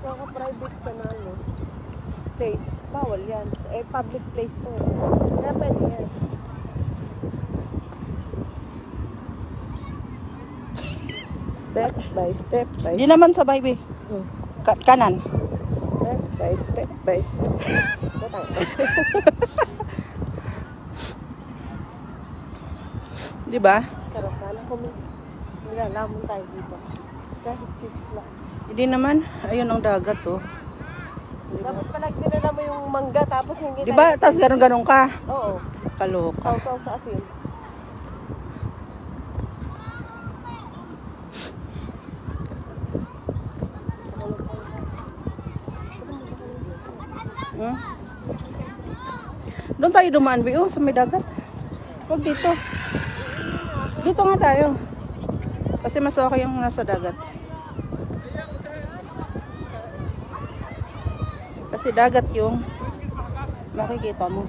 Naka-private ka na, ano, place. Bawal yan. Eh, public place to. Kaya pwede yan. Step by step by Di naman sa baby. Kanan. step by step by step. Batang. Di ba? Pero sana kung nilalamon tayo dito. Kahit chips lang. Hindi naman. Ayun ang dagat, oh. Dapat pala ginala mo yung mangga tapos hindi Di ba? Tapos ganun-ganun ka. Oo. Kaloka. Sausaw sa asin. Hmm? Doon tayo dumaan, Bi. Oh, sa may dagat. Huwag dito. Dito nga tayo. Kasi mas okay yung nasa dagat. Kasi dagat yung makikita mo.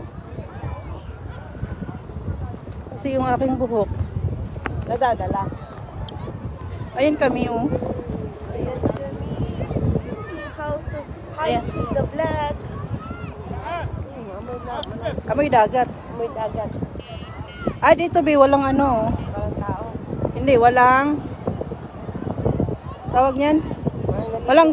Kasi yung aking buhok Nadadala. ayun kami, oh. Ayan kami. How to Ayan. hide the black. Amoy dagat. May dagat. Ah, dito, Bi, walang ano, oh. Parang tao. Hindi, walang tawag niyan. Parang ganito. Walang